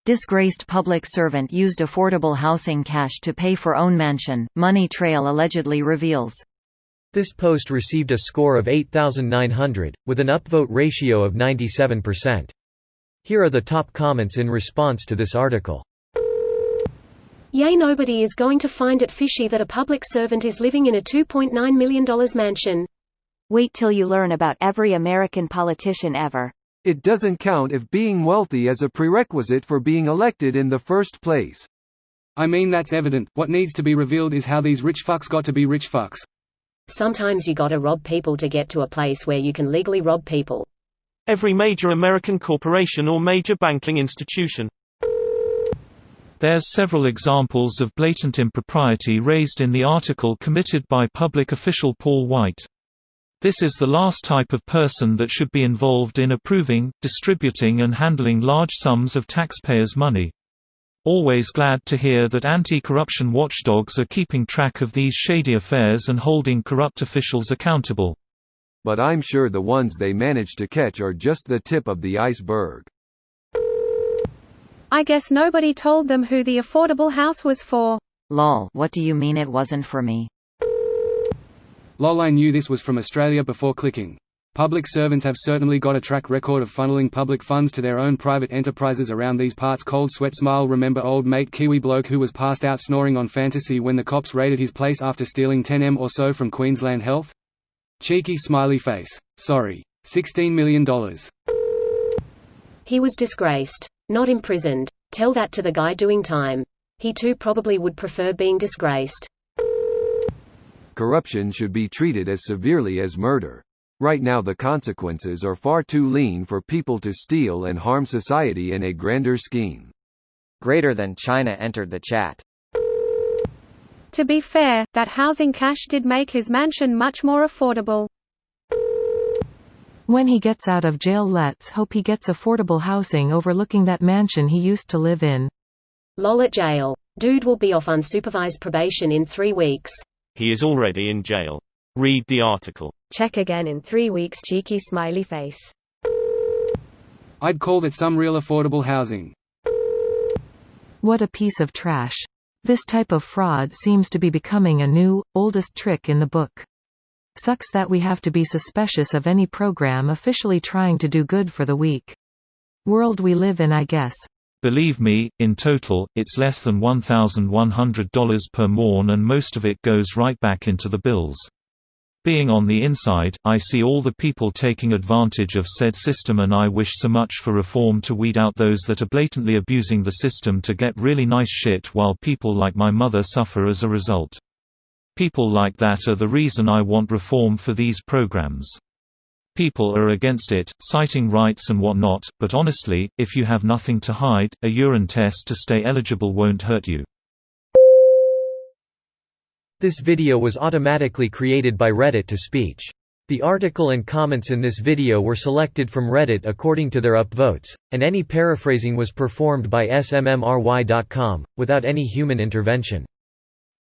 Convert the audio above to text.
Disgraced public servant used affordable housing cash to pay for own mansion, money trail allegedly reveals. This post received a score of 8,900, with an upvote ratio of 97%. Here are the top comments in response to this article. Yay, nobody is going to find it fishy that a public servant is living in a $2.9 million mansion. Wait till you learn about every American politician ever. It doesn't count if being wealthy is a prerequisite for being elected in the first place. I mean, that's evident. What needs to be revealed is how these rich fucks got to be rich fucks. Sometimes you gotta rob people to get to a place where you can legally rob people. Every major American corporation or major banking institution. There's several examples of blatant impropriety raised in the article committed by public official Paul White. This is the last type of person that should be involved in approving, distributing and handling large sums of taxpayers' money. Always glad to hear that anti-corruption watchdogs are keeping track of these shady affairs and holding corrupt officials accountable. But I'm sure the ones they managed to catch are just the tip of the iceberg. I guess nobody told them who the affordable house was for. Lol, what do you mean it wasn't for me? Lol, I knew this was from Australia before clicking. Public servants have certainly got a track record of funneling public funds to their own private enterprises around these parts. Cold sweat smile. Remember old mate Kiwi bloke who was passed out snoring on fantasy when the cops raided his place after stealing 10M or so from Queensland Health? Cheeky smiley face. Sorry. $16 million. He was disgraced, not imprisoned. Tell that to the guy doing time. He too probably would prefer being disgraced. Corruption should be treated as severely as murder. Right now the consequences are far too lean for people to steal and harm society in a grander scheme. Greater than China entered the chat. To be fair, that housing cash did make his mansion much more affordable. When he gets out of jail, let's hope he gets affordable housing overlooking that mansion he used to live in. Lol, at jail. Dude will be off unsupervised probation in 3 weeks. He is already in jail. Read the article. Check again in 3 weeks, cheeky smiley face. I'd call that some real affordable housing. What a piece of trash. This type of fraud seems to be becoming a new, oldest trick in the book. Sucks that we have to be suspicious of any program officially trying to do good for the weak. World we live in, I guess. Believe me, in total, it's less than $1,100 per morn and most of it goes right back into the bills. Being on the inside, I see all the people taking advantage of said system and I wish so much for reform to weed out those that are blatantly abusing the system to get really nice shit while people like my mother suffer as a result. People like that are the reason I want reform for these programs. People are against it, citing rights and whatnot, but honestly, if you have nothing to hide, a urine test to stay eligible won't hurt you. This video was automatically created by Reddit to speech. The article and comments in this video were selected from Reddit according to their upvotes, and any paraphrasing was performed by smmry.com, without any human intervention.